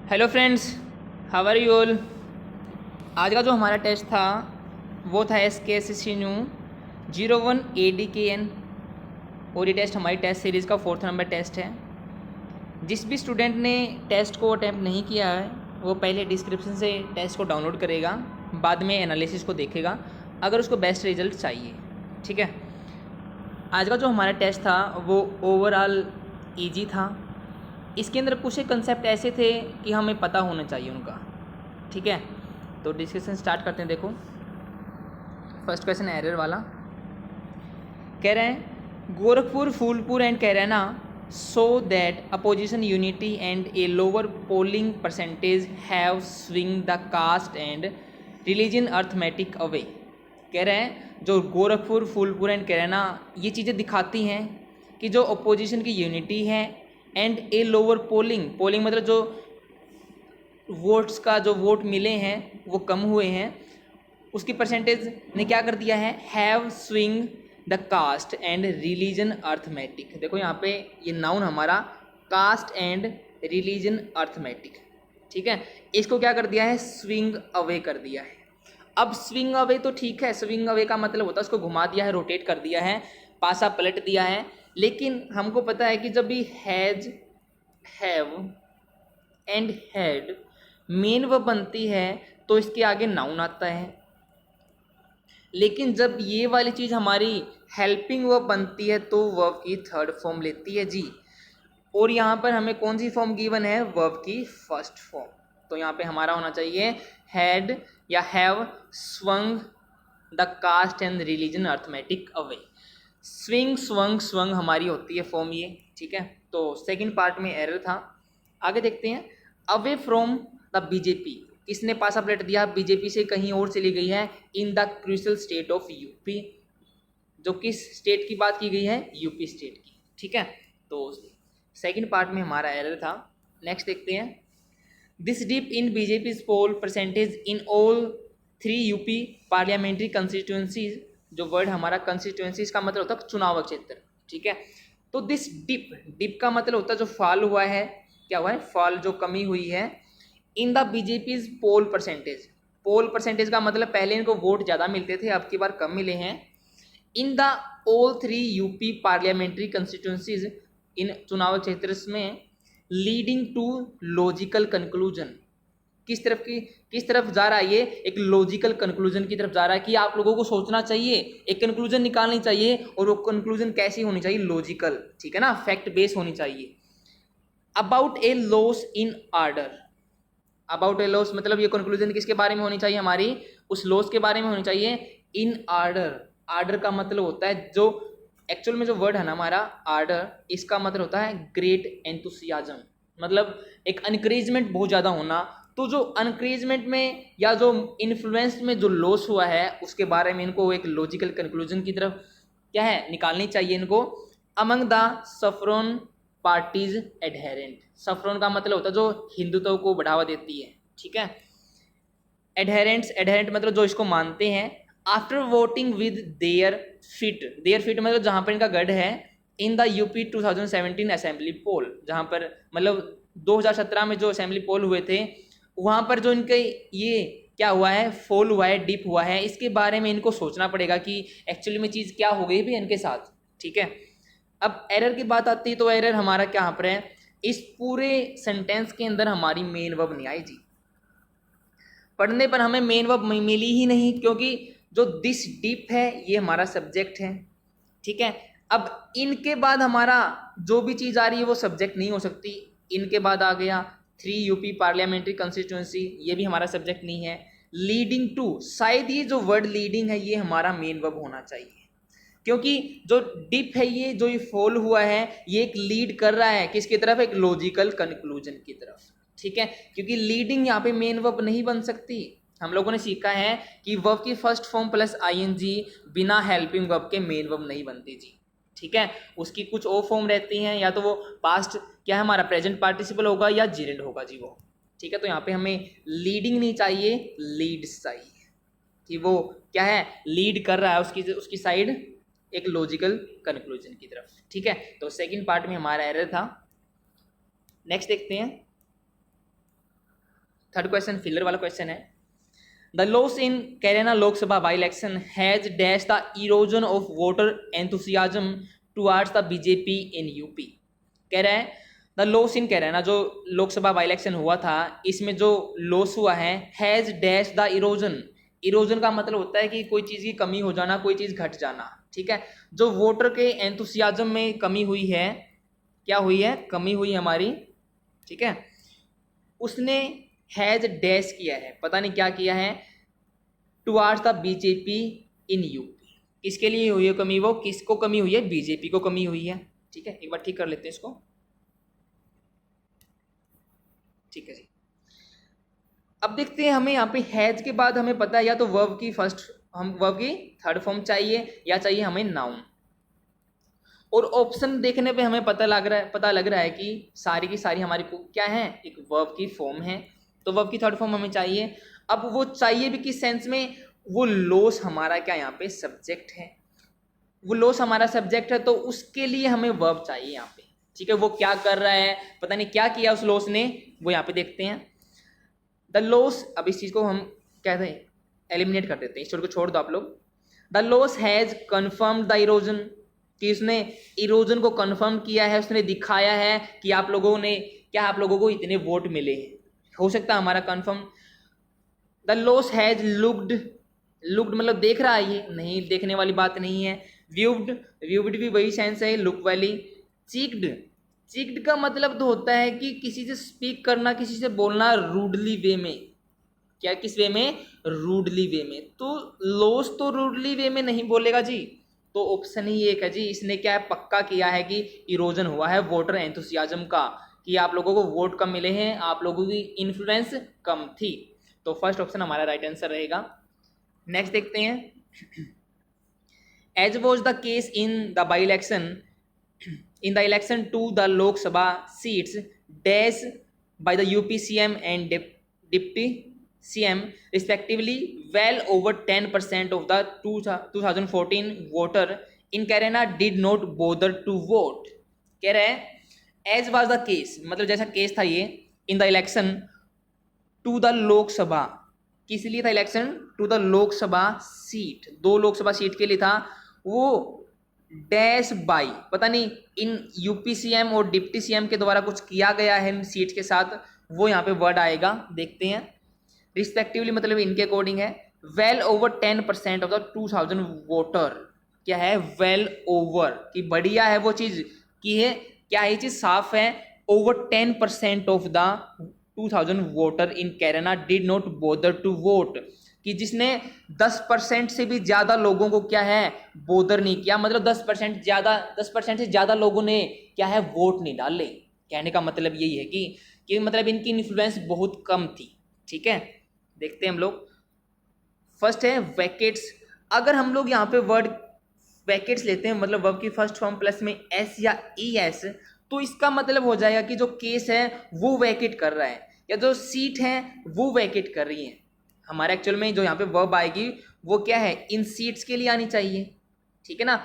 Hello friends, how are you all. आज का जो हमारा टेस्ट था वो था SKSC न्यू 01 ADKN और ये टेस्ट हमारी टेस्ट सीरीज़ का 4th नंबर टेस्ट है। जिस भी स्टूडेंट ने टेस्ट को अटैम्प्ट नहीं किया है वो पहले डिस्क्रिप्शन से टेस्ट को डाउनलोड करेगा, बाद में एनालिसिस को देखेगा अगर उसको बेस्ट रिजल्ट चाहिए। ठीक है, आज का जो हमारा टेस्ट था वो ओवरऑल ईजी था। इसके अंदर कुछ कंसेप्ट ऐसे थे कि हमें पता होना चाहिए उनका। ठीक है, तो डिस्कशन स्टार्ट करते हैं। देखो, फर्स्ट क्वेश्चन एरर वाला कह रहे हैं Gorakhpur, Phulpur and Kairana so that opposition unity and a lower polling percentage have swing the caste and religion arithmetic away. कह रहे हैं जो गोरखपुर, फूलपुर एंड कैराना ये चीज़ें दिखाती हैं कि जो अपोजिशन की यूनिटी है एंड ए लोअर पोलिंग मतलब जो वोट्स का जो वोट मिले हैं वो कम हुए हैं, उसकी परसेंटेज ने क्या कर दिया है, have swing the caste and religion arithmetic. देखो यहाँ पे ये नाउन हमारा कास्ट एंड रिलीजन अर्थमेटिक। ठीक है, इसको क्या कर दिया है, स्विंग अवे कर दिया है। अब स्विंग अवे तो ठीक है, स्विंग अवे का मतलब होता है उसको घुमा दिया है, रोटेट कर दिया है, पासा पलट दिया है। लेकिन हमको पता है कि जब भी has, have and had main verb बनती है तो इसके आगे नाउन आता है। लेकिन जब ये वाली चीज़ हमारी हेल्पिंग वर्ब बनती है तो वर्ब की थर्ड फॉर्म लेती है जी। और यहाँ पर हमें कौन सी फॉर्म गिवन है, वर्ब की फर्स्ट फॉर्म। तो यहाँ पे हमारा होना चाहिए हैड या have swung the caste and religion arithmetic away. Swing, swung, swung हमारी होती है फॉर्म ये। ठीक है, तो सेकंड पार्ट में एरर था। आगे देखते हैं, अवे फ्रॉम द बीजेपी, किसने पासा पलट दिया, बीजेपी से कहीं और चली गई है। In the crucial state of UP, जो किस स्टेट की बात की गई है, यूपी स्टेट की। ठीक है, तो सेकंड पार्ट में हमारा एरर था। नेक्स्ट देखते हैं, this dip in BJP poll percentage in all 3 UP parliamentary constituencies. जो वर्ड हमारा कंस्टिट्यूंसीज का मतलब होता है चुनाव क्षेत्र। ठीक है, तो दिस डिप, डिप का मतलब होता है जो फॉल हुआ है, क्या हुआ है, फॉल, जो कमी हुई है। In the BJP poll percentage, poll percentage का मतलब पहले इनको वोट ज़्यादा मिलते थे, अब की बार कम मिले हैं। In the all 3 UP parliamentary constituencies, इन चुनाव क्षेत्र में, लीडिंग टू लॉजिकल कंक्लूजन, किस तरफ जा रहा है ये, एक लॉजिकल कंक्लूजन की तरफ जा रहा है कि आप लोगों को सोचना चाहिए, एक कंक्लूजन निकालनी चाहिए, और वो कंक्लूजन कैसी होनी चाहिए, लॉजिकल। ठीक है ना, फैक्ट बेस होनी चाहिए। About A loss in order, about A loss मतलब ये कंक्लूजन किसके बारे में होनी चाहिए, हमारी उस लॉस के बारे में होनी चाहिए। इन ऑर्डर, ऑर्डर का मतलब होता है जो एक्चुअल में जो वर्ड है ना हमारा ऑर्डर, इसका मतलब होता है ग्रेट एंथुसियाज्म, मतलब एक अनकरेजमेंट बहुत ज़्यादा होना। तो जो अनकरेजमेंट में या जो इन्फ्लुएंस में जो लॉस हुआ है उसके बारे में इनको एक लॉजिकल कंक्लूजन की तरफ क्या है, निकालनी चाहिए इनको। Among the saffron parties adherent, saffron का मतलब होता है जो हिंदुत्व को बढ़ावा देती है। ठीक है, एडहेरेंट्स, एडहेरेंट मतलब जो इसको मानते हैं। After voting with their fit, their fit मतलब जहाँ पर इनका गढ़ है। In the UP 2017 assembly poll, जहाँ पर मतलब 2017 में जो असेंबली पोल हुए थे वहाँ पर जो इनके ये क्या हुआ है, फॉल हुआ है, डिप हुआ है, इसके बारे में इनको सोचना पड़ेगा कि एक्चुअली में चीज़ क्या हो गई भी इनके साथ। ठीक है, अब एरर की बात आती है तो एरर हमारा क्या पर है, इस पूरे सेंटेंस के अंदर हमारी मेन वर्ब नहीं आई जी। पढ़ने पर हमें मेन वर्ब मिली ही नहीं, क्योंकि जो दिस डीप है ये हमारा सब्जेक्ट है। ठीक है, अब इनके बाद हमारा जो भी चीज़ आ रही है वो सब्जेक्ट नहीं हो सकती। इनके बाद आ गया 3 यूपी पार्लियामेंट्री कंस्टिट्यूंसी, ये भी हमारा सब्जेक्ट नहीं है। लीडिंग टू, शायद ये जो वर्ड लीडिंग है ये हमारा मेन वर्ब होना चाहिए, क्योंकि जो डिप है ये जो ये फॉल हुआ है ये एक लीड कर रहा है किसकी तरफ, एक लॉजिकल कंक्लूजन की तरफ। ठीक है, क्योंकि लीडिंग यहाँ पे मेन वर्ब नहीं बन सकती। हम लोगों ने सीखा है कि वर्ब की फर्स्ट फॉर्म प्लस आईएनजी बिना हेल्पिंग वर्ब के मेन वर्ब नहीं बनती जी। ठीक है, उसकी कुछ और फॉर्म रहती हैं, या तो वो पास्ट क्या है हमारा प्रेजेंट पार्टिसिपल होगा या जीरेंड होगा जी वो। ठीक है, तो यहाँ पे हमें लीडिंग नहीं चाहिए, लीड्स चाहिए कि वो क्या है, लीड कर रहा है उसकी साइड एक लॉजिकल कंक्लूजन की तरफ। ठीक है, तो सेकंड पार्ट में हमारा एरर था। नेक्स्ट देखते हैं, थर्ड क्वेश्चन फिलर वाला क्वेश्चन है। The loss in Kairana Lok Sabha by election has dash the erosion of voter enthusiasm towards the BJP in UP. कह रहा है द लॉस इन कैरेना, जो लोकसभा बाई इलेक्शन हुआ था, इसमें जो लॉस हुआ है, has dash the erosion. Erosion का मतलब होता है कि कोई चीज़ की कमी हो जाना, कोई चीज़ घट जाना, ठीक है। जो वोटर के एंथुसियाज्म में कमी हुई है, क्या हुई है, कमी हुई हमारी, ठीक है। उसने हैज डैश किया है, पता नहीं क्या किया है, towards the BJP in UP. किसके लिए हुई है कमी, वो किसको कमी हुई है, बीजेपी को कमी हुई है, ठीक है। एक बार ठीक कर लेते हैं इसको, ठीक है जी। अब देखते हैं, हमें यहाँ पे हैज के बाद हमें पता है या तो वर्ब की थर्ड फॉर्म चाहिए या चाहिए हमें नाउन। और ऑप्शन देखने पे हमें पता लग रहा है कि सारी की सारी हमारी क्या है, एक वर्ब की फॉर्म है। तो वर्ब की थर्ड फॉर्म हमें चाहिए। अब वो चाहिए भी किस सेंस में, वो लॉस हमारा क्या यहाँ पे सब्जेक्ट है, वो लॉस हमारा सब्जेक्ट है, तो उसके लिए हमें वर्ब चाहिए यहाँ पे, ठीक है। वो क्या कर रहा है, पता नहीं क्या किया उस लॉस ने, वो यहाँ पे देखते हैं। द लॉस, अब इस चीज को हम कहते हैं एलिमिनेट कर देते हैं, इस चीज को छोड़ दो आप लोग। The loss has confirmed the erosion, कि उसने इरोजन को कन्फर्म किया है, उसने दिखाया है कि आप लोगों को इतने वोट मिले हैं, हो सकता है हमारा confirm. The loss has looked मतलब देख रहा है, ये नहीं देखने वाली बात नहीं है। व्यूड भी वही सेंस है, लुक वाली। चीक्ड का मतलब तो होता है कि किसी से स्पीक करना, किसी से बोलना रूडली वे में, क्या किस वे में, रूडली वे में। तो लॉस तो रूडली वे में नहीं बोलेगा जी, तो ऑप्शन ही एक है जी, इसने क्या है, पक्का किया है कि इरोजन हुआ है वोटर एंथुसियाज्म का, कि आप लोगों को वोट कम मिले हैं, आप लोगों की इन्फ्लुएंस कम थी। तो फर्स्ट ऑप्शन हमारा राइट आंसर रहेगा। नेक्स्ट देखते हैं, as was the case in the by election in the election to the Lok Sabha seats dash by the UP CM and Deputy CM respectively, well over 10% of the 2014 voter in Kerala did not bother to vote। कह रहे हैं as was the case, मतलब जैसा case था ये, in the election to the Lok Sabha, किस लिए था election, to the Lok Sabha seat, 2 Lok Sabha seat के लिए था, वो डैश बाई, पता नहीं इन यूपी सीएम और डिप्टी सीएम के द्वारा कुछ किया गया है इन सीट के साथ, वो यहाँ पे वर्ड आएगा, देखते हैं। रिस्पेक्टिवली मतलब इनके अकॉर्डिंग है। Well over 10% of the 2000 voter, क्या है, वेल ओवर की बढ़िया है वो चीज की है, क्या है ये चीज साफ है। Over 10% of the 2000 voter in Kerala did not bother to vote, कि जिसने 10% से भी ज्यादा लोगों को क्या है, बोदर नहीं किया, मतलब 10% से ज्यादा लोगों ने क्या है, वोट नहीं डाले। कहने का मतलब यही है कि मतलब इनकी इन्फ्लुएंस बहुत कम थी, ठीक है। देखते हैं हम लोग, फर्स्ट है वैकेट्स। अगर हम लोग यहाँ पे वर्ड वैकेट्स लेते हैं, मतलब वर्ब की फर्स्ट फॉर्म प्लस में एस या ई एस, तो इसका मतलब हो जाएगा कि जो केस है वो वैकेट कर रहा है, या जो सीट है वो वैकेट कर रही है। हमारे एक्चुअल में जो यहाँ पे वर्ब आएगी वो क्या है, इन सीट्स के लिए आनी चाहिए, ठीक है ना।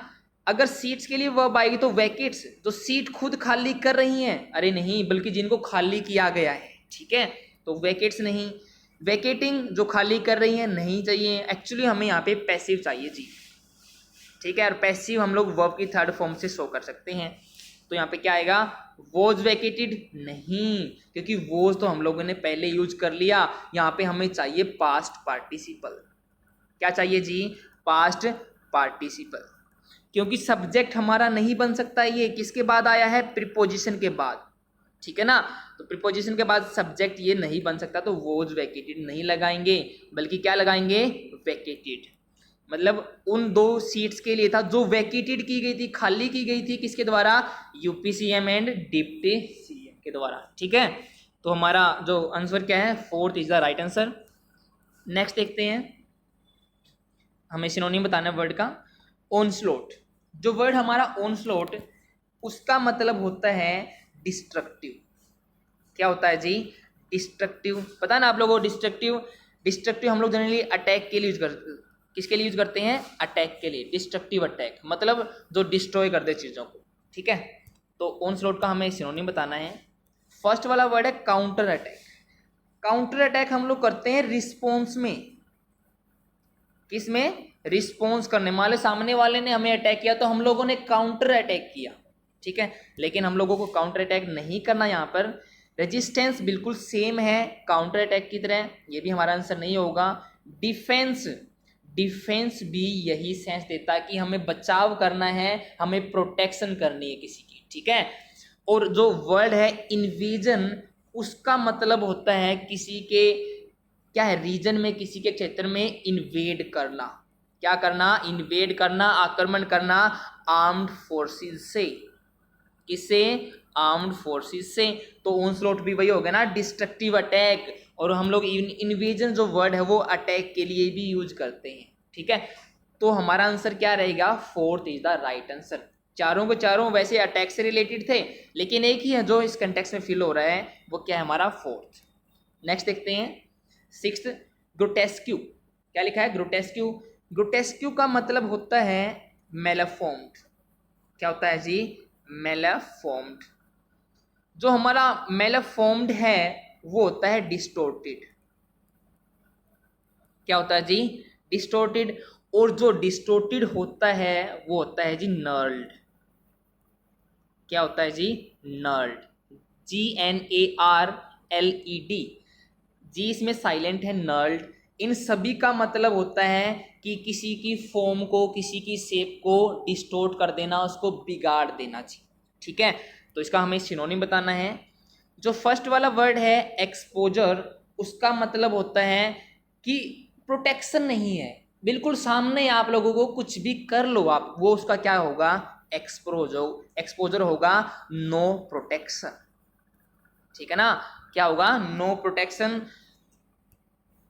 अगर सीट्स के लिए वर्ब आएगी तो वैकेट्स, जो सीट खुद खाली कर रही हैं, अरे नहीं, बल्कि जिनको खाली किया गया है, ठीक है, तो वैकेट्स नहीं। वैकेटिंग जो खाली कर रही है नहीं चाहिए, एक्चुअली हमें यहाँ पे पैसिव चाहिए जी, ठीक है। और पैसिव हम लोग वर्ब की थर्ड फॉर्म से शो कर सकते हैं। तो यहाँ पे क्या आएगा, वॉज वैकेटेड नहीं, क्योंकि वॉज तो हम लोगों ने पहले यूज कर लिया। यहाँ पे हमें चाहिए पास्ट पार्टिसिपल, क्या चाहिए जी, पास्ट पार्टिसिपल, क्योंकि सब्जेक्ट हमारा नहीं बन सकता, ये किसके बाद आया है, प्रीपोजिशन के बाद, ठीक है ना। तो प्रीपोजिशन के बाद सब्जेक्ट ये नहीं बन सकता, तो वॉज वैकेटेड नहीं लगाएंगे, बल्कि क्या लगाएंगे, वैकेटेड। मतलब उन 2 सीट्स के लिए था जो वैकेटेड की गई थी, खाली की गई थी, किसके द्वारा, UP CM and deputy CM के द्वारा, ठीक है। तो हमारा जो आंसर क्या है, 4th is the right answer. Next देखते हैं, हमें सिनोनिम बताना है वर्ड का। ऑनस्लोट, जो वर्ड हमारा ऑनस्लोट, उसका मतलब होता है डिस्ट्रक्टिव। क्या होता है जी, डिस्ट्रक्टिव, पता ना आप लोगों को। डिस्ट्रक्टिव हम लोग जनरली अटैक के लिए यूज करते हैं, किसके लिए यूज करते हैं, अटैक के लिए। डिस्ट्रक्टिव अटैक मतलब जो डिस्ट्रॉय कर दे चीजों को, ठीक है। तो ऑनस्लोट का हमें सिनोनिम बताना है। फर्स्ट वाला वर्ड है काउंटर अटैक। काउंटर अटैक हम लोग करते हैं रिस्पॉन्स में। किस में? रिस्पॉन्स करने। मान लो सामने वाले ने हमें अटैक किया तो हम लोगों ने काउंटर अटैक किया, ठीक है, लेकिन हम लोगों को काउंटर अटैक नहीं करना। यहाँ पर रेजिस्टेंस बिल्कुल सेम है काउंटर अटैक की तरह, ये भी हमारा आंसर नहीं होगा। डिफेंस, डिफेंस भी यही सेंस देता है कि हमें बचाव करना है, हमें प्रोटेक्शन करनी है किसी की, ठीक है। और जो वर्ड है इन्वेजन, उसका मतलब होता है किसी के क्या है रीजन में, किसी के क्षेत्र में इन्वेड करना। क्या करना? इन्वेड करना, आक्रमण करना आर्म्ड फोर्सेस से। किससे? आर्म्ड फोर्सेस से। तो ऑनस्लॉट भी वही हो गया ना, डिस्ट्रक्टिव अटैक। और हम लोग इन्वेजन जो वर्ड है वो अटैक के लिए भी यूज करते हैं, ठीक है। तो हमारा आंसर क्या रहेगा? Fourth is the right answer. चारों के चारों वैसे अटैक से रिलेटेड थे, लेकिन एक ही है जो इस कंटेक्स्ट में फिल हो रहा है, वो क्या है? हमारा फोर्थ। नेक्स्ट देखते हैं सिक्स्थ, ग्रोटेस्क्यू। क्या लिखा है? ग्रोटेस्क्यू। ग्रोटेस्क्यू का मतलब होता है मेलाफॉर्म्ड। क्या होता है जी? मेलाफॉर्म्ड। जो हमारा मेलाफॉर्म्ड है वो होता है डिस्टोर्टेड। क्या होता है जी? डिस्टोर्टेड। और जो डिस्टोर्टेड होता है वो होता है जी नर्ल्ड। क्या होता है जी? नर्ल्ड। GNARLED। जी इसमें साइलेंट है, नर्ल्ड। इन सभी का मतलब होता है कि किसी की फॉर्म को, किसी की शेप को डिस्टोर्ट कर देना, उसको बिगाड़ देना जी, ठीक है। तो इसका हमें सिनोनिम बताना है। जो फर्स्ट वाला वर्ड है एक्सपोजर, उसका मतलब होता है कि प्रोटेक्शन नहीं है, बिल्कुल सामने आप लोगों को कुछ भी कर लो आप, वो उसका क्या होगा? एक्सपोजर होगा, नो प्रोटेक्शन, ठीक है ना। क्या होगा? No protection.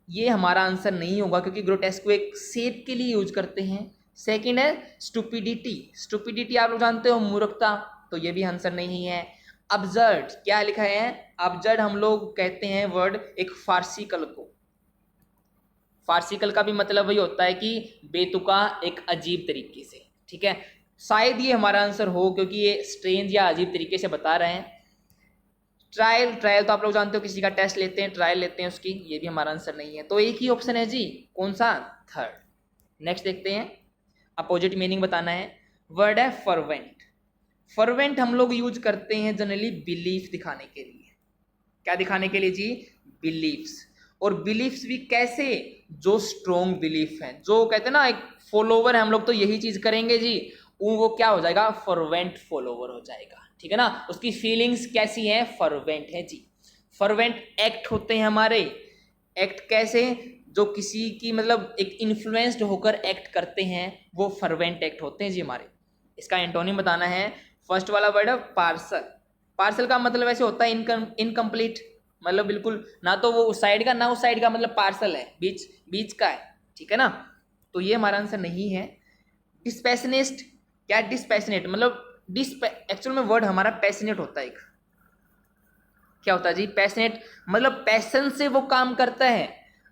ये हमारा आंसर नहीं होगा क्योंकि ग्रोटेस्क को एक शेप के लिए यूज करते हैं। सेकंड है स्टुपिडिटी। स्टुपिडिटी आप लोग जानते हो, मूर्खता, तो ये भी आंसर नहीं है। अब्जर्ड, क्या लिखा है? अब्जर्ड हम लोग कहते हैं वर्ड एक फार्सिकल को। फार्सिकल का भी मतलब वही होता है कि बेतुका, एक अजीब तरीके से, ठीक है। शायद ये हमारा आंसर हो क्योंकि ये स्ट्रेंज या अजीब तरीके से बता रहे हैं। ट्रायल, ट्रायल तो आप लोग जानते हो, किसी का टेस्ट लेते हैं, ट्रायल लेते हैं उसकी, ये भी हमारा आंसर नहीं है। तो एक ही ऑप्शन है जी, कौन सा? थर्ड। नेक्स्ट देखते हैं, अपोजिट मीनिंग बताना है। वर्ड है फर्वेंट। फर्वेंट हम लोग यूज करते हैं जनरली बिलीफ दिखाने के लिए। क्या दिखाने के लिए जी? बिलीफ्स। और बिलीफ्स भी कैसे? जो स्ट्रोंग बिलीफ है, जो कहते हैं ना एक फॉलोवर है, हम लोग तो यही चीज करेंगे जी, वो क्या हो जाएगा? फर्वेंट फॉलोवर हो जाएगा, ठीक है ना। उसकी फीलिंग्स कैसी है? फर्वेंट है जी। फर्वेंट एक्ट होते हैं हमारे। एक्ट कैसे? जो किसी की मतलब एक इन्फ्लुएंस्ड होकर एक्ट करते हैं, वो फर्वेंट एक्ट होते हैं जी हमारे। इसका एंटोनिम बताना है। फर्स्ट वाला वर्ड है पार्सल। पार्सल का मतलब ऐसे होता है इनकम्प्लीट, मतलब बिल्कुल ना तो वो उस साइड का ना उस साइड का, मतलब पार्सल है, बीच बीच का है, ठीक है ना। तो ये हमारा आंसर नहीं है। डिस्पैशनेट। क्या डिस्पैशनेट मतलब? एक्चुअल में वर्ड हमारा पैशनेट होता है एक। क्या होता है जी? पैशनेट मतलब पैशन से वो काम करता है,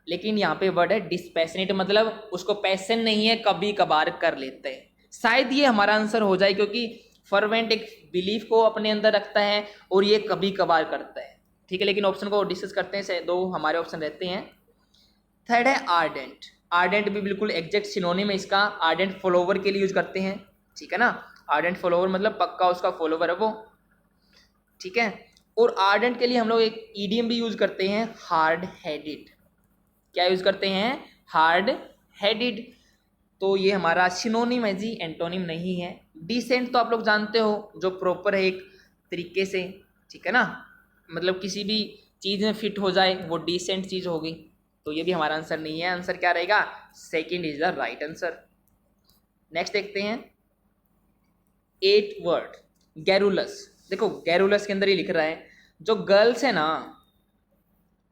लेकिन यहाँ पे वर्ड है डिस्पैशनेट, मतलब उसको पैशन नहीं है, कभी कभार कर लेते हैं। शायद ये हमारा आंसर हो जाए क्योंकि फर्वेंट एक बिलीफ को अपने अंदर रखता है और ये कभी कभार करता है, ठीक है। लेकिन ऑप्शन को डिस्कस करते हैं, दो हमारे ऑप्शन रहते हैं। थर्ड है आर्डेंट। आर्डेंट भी बिल्कुल एग्जैक्ट सिनोनिम है इसका। आर्डेंट फॉलोवर के लिए यूज करते हैं, ठीक है ना। आर्डेंट फॉलोवर मतलब पक्का उसका फॉलोवर है वो, ठीक है। और आर्डेंट के लिए हम लोग एक ईडियम भी यूज करते हैं, हार्ड हेडेड। क्या यूज करते हैं? Hard headed. तो ये हमारा सिनोनिम है जी, एंटोनिम नहीं है। डिसेंट तो आप लोग जानते हो, जो प्रॉपर है एक तरीके से, ठीक है ना, मतलब किसी भी चीज में फिट हो जाए, वो डिसेंट चीज होगी। तो ये भी हमारा आंसर नहीं है। आंसर क्या रहेगा? Second is the right answer. Next देखते हैं 8 वर्ड, गैरुलस। देखो गैरुलस के अंदर ही लिख रहा है, जो गर्ल्स है ना,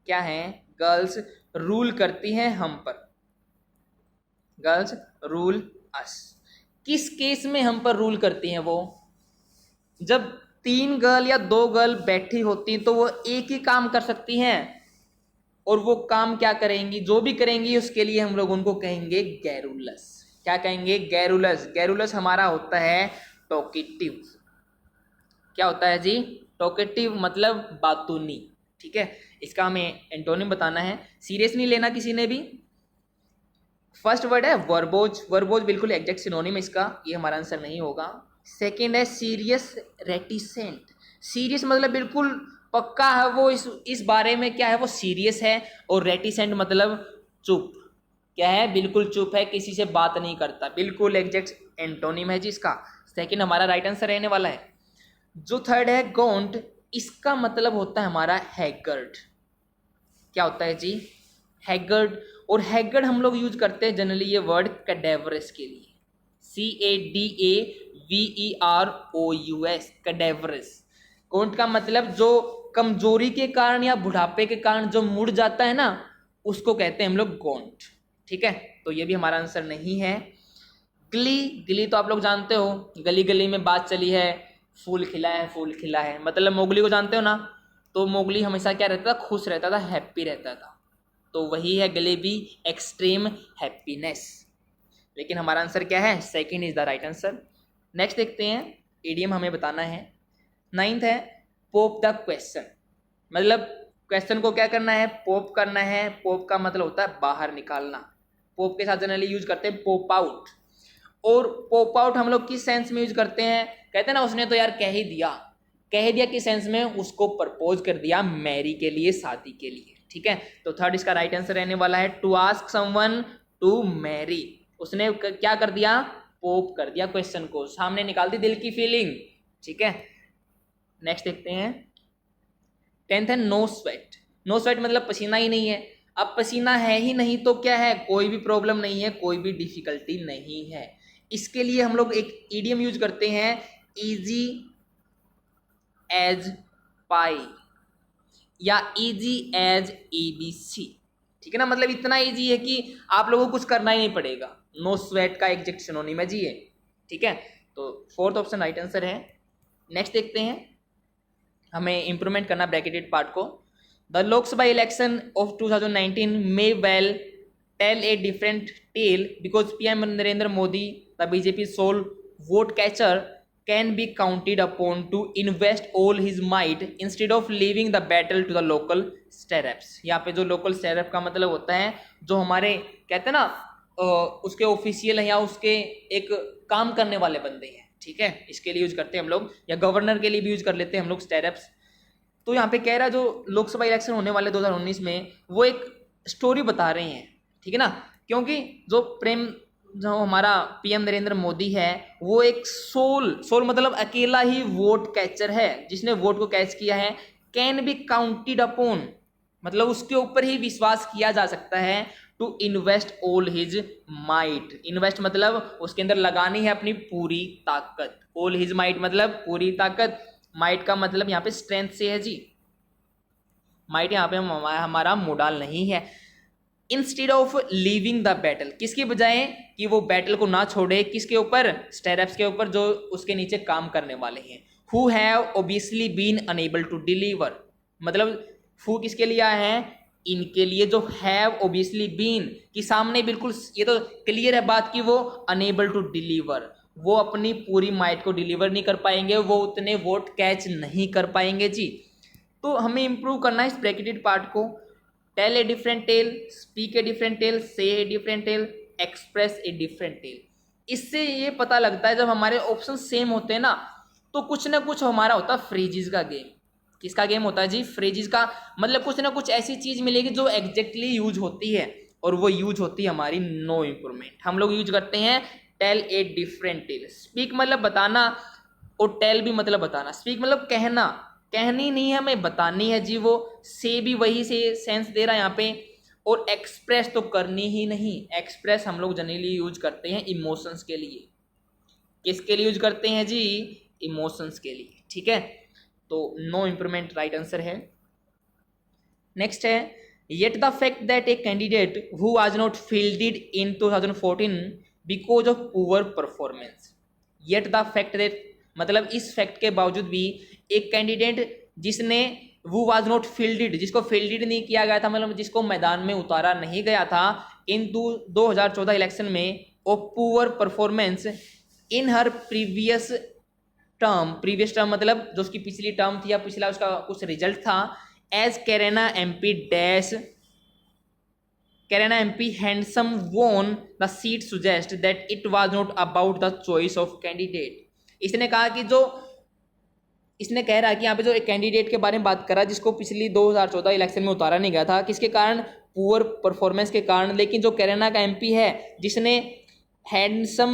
क्या है? गर्ल्स रूल करती हैं हम पर। गर्ल्स रूल अस। किस केस में हम पर रूल करती हैं वो? जब 3 गर्ल या 2 गर्ल बैठी होती तो वो एक ही काम कर सकती हैं, और वो काम क्या करेंगी? जो भी करेंगी उसके लिए हम लोग उनको कहेंगे गैरुलस। क्या कहेंगे? गैरुलस। गैरुलस हमारा होता है टॉकेटिव। क्या होता है जी? टॉकेटिव मतलब बातूनी, ठीक है, इसका हमें एंटोनिम बताना है। सीरियस नहीं लेना किसी ने भी। फर्स्ट वर्ड है वर्बोज, वर्बोज बिल्कुल एग्जैक्ट सिनोनिम है इसका, ये हमारा आंसर नहीं होगा। सेकेंड है सीरियस रेटिसेंट, सीरियस मतलब बिल्कुल पक्का है वो इस बारे में, क्या है वो सीरियस है, और रेटिसेंट मतलब चुप, क्या है बिल्कुल चुप है, किसी से बात नहीं करता, बिल्कुल एग्जैक्ट एंटोनिम है जी इसका। सेकेंड हमारा राइट आंसर रहने वाला है। जो थर्ड है गॉन्ट, इसका मतलब होता है हमारा हैगर्ड। क्या होता है जी? हैगर्ड। और हैगर्ड हम लोग यूज करते हैं जनरली ये वर्ड कैडेवरस के लिए, CADAVEROUS, कैडेवरस। गॉन्ट का मतलब जो कमजोरी के कारण या बुढ़ापे के कारण जो मुड़ जाता है ना, उसको कहते हैं हम लोग गॉन्ट। ठीक है, तो ये भी हमारा आंसर नहीं है। गिली, गिली तो आप लोग जानते हो, गली गली में बात चली है, फूल खिला है फूल खिला है, मतलब मोगली को जानते हो ना, तो मोगली हमेशा क्या रहता था? खुश रहता था, हैप्पी रहता था, तो वही है गले भी, एक्सट्रीम हैप्पीनेस। लेकिन हमारा आंसर क्या है? Second is the right answer. Next देखते हैं, इडियम हमें बताना है। नाइन्थ है पोप द क्वेश्चन, मतलब क्वेश्चन को क्या करना है? पोप करना है। पोप का मतलब होता है बाहर निकालना। पोप के साथ जनरली यूज करते हैं पोप आउट। और पोप आउट हम लोग किस सेंस में यूज करते हैं? कहते हैं ना उसने तो यार कह ही दिया, कह दिया किस सेंस में? उसको प्रपोज कर दिया मैरी के लिए, शादी के लिए। ठीक है, तो थर्ड इसका राइट आंसर रहने वाला है to ask someone to marry. उसने क्या कर दिया? पोप कर दिया क्वेश्चन को, सामने निकाल दी दिल की फीलिंग। ठीक है, नेक्स्ट देखते हैं। 10th है नो स्वेट। नो स्वेट मतलब पसीना ही नहीं है। अब पसीना है ही नहीं तो क्या है? कोई भी प्रॉब्लम नहीं है, कोई भी डिफिकल्टी नहीं है। इसके लिए हम लोग एक ईडियम यूज करते हैं, इजी एज पाई या इजी एज ABC। ठीक है ना, मतलब इतना इजी है कि आप लोगों को कुछ करना ही नहीं पड़ेगा। नो स्वेट का एग्जैक्ट सिनोनिम है जी ये। ठीक है, तो फोर्थ ऑप्शन राइट आंसर है। नेक्स्ट देखते हैं, हमें इंप्रूवमेंट करना ब्रैकेटेड पार्ट को। The Lok Sabha election of 2019 may well tell a different tale because PM Narendra Modi, the BJP sole vote catcher, can be counted upon to invest all his might instead of leaving the battle to the local satraps. यहाँ पे जो local स्टेरप का मतलब होता है जो हमारे कहते हैं ना उसके ऑफिशियल है या उसके एक काम करने वाले बंदे हैं। ठीक है, इसके लिए यूज करते हैं हम लोग, या गवर्नर के लिए भी यूज कर लेते हैं हम लोग स्टेरप्स। तो यहाँ पे कह रहा है जो लोकसभा इलेक्शन होने वाले 2019 में, वो एक स्टोरी बता रहे हैं। ठीक है ना, क्योंकि जो हमारा PM नरेंद्र मोदी है वो एक सोल मतलब अकेला ही वोट कैचर है, जिसने वोट को कैच किया है। कैन बी काउंटेड अपॉन मतलब उसके ऊपर ही विश्वास किया जा सकता है, to invest all his might. Invest मतलब उसके अंदर लगानी है अपनी पूरी ताकत। ऑल हिज माइट मतलब पूरी ताकत। माइट का मतलब यहाँ पे स्ट्रेंथ से है जी। माइट यहाँ पे हमारा मोडाल नहीं है। Instead of leaving the battle, किसके बजाय कि वो बैटल को ना छोड़े, किसके ऊपर? स्टेरप्स के ऊपर, जो उसके नीचे काम करने वाले हैं। Who have obviously been unable to deliver, मतलब हु किसके लिए आया है? इनके लिए, जो हैव ऑब्वियसली बीन कि सामने बिल्कुल ये तो क्लियर है बात कि वो अनेबल टू डिलीवर, वो अपनी पूरी माइट को डिलीवर नहीं कर पाएंगे, वो उतने वोट कैच नहीं कर पाएंगे जी। तो हमें इंप्रूव करना है इस ब्रैकेटेड पार्ट को। Tell a different tale, speak a different tale, say a different tale, express a different tale. इससे ये पता लगता है जब हमारे ऑप्शन सेम होते हैं ना, तो कुछ ना कुछ हमारा होता है फ्रेजेस का गेम। किसका गेम होता है जी? फ्रेजेस का, मतलब कुछ ना कुछ ऐसी चीज मिलेगी जो एग्जैक्टली यूज होती है, और वो यूज होती है हमारी नो इंप्रूवमेंट। हम लोग यूज करते हैं tell a different tale. Speak मतलब बताना, और टेल भी मतलब बताना। स्पीक मतलब कहना, कहनी नहीं है हमें, बतानी है जी। वो से भी वही से सेंस दे रहा है यहाँ पे। और एक्सप्रेस तो करनी ही नहीं। एक्सप्रेस हम लोग जनरली यूज करते हैं इमोशंस के लिए। किसके लिए यूज करते हैं जी? इमोशंस के लिए। ठीक है, तो नो इंप्रूवमेंट राइट आंसर है। नेक्स्ट है yet the fact that a candidate who was not fielded in 2014 because of poor performance. Yet the fact that मतलब इस फैक्ट के बावजूद भी एक कैंडिडेट जिसने वो वाज नॉट फील्डेड, जिसको फील्डेड नहीं किया गया था, मतलब जिसको मैदान में उतारा नहीं गया था इन 2014 इलेक्शन में, of poor performance in her previous term मतलब जो उसकी पिछली टर्म थी या पिछला उसका कुछ रिजल्ट था, as Kairana MP dash Kairana MP handsome won the seat suggest that it was not about the choice of candidate. इसने कहा कि जो इसने कह रहा है कि यहाँ पे जो एक कैंडिडेट के बारे में बात कर रहा है जिसको पिछली 2014 इलेक्शन में उतारा नहीं गया था, किसके कारण, पुअर परफॉर्मेंस के कारण। लेकिन जो कैरेना का एमपी है जिसने हैंडसम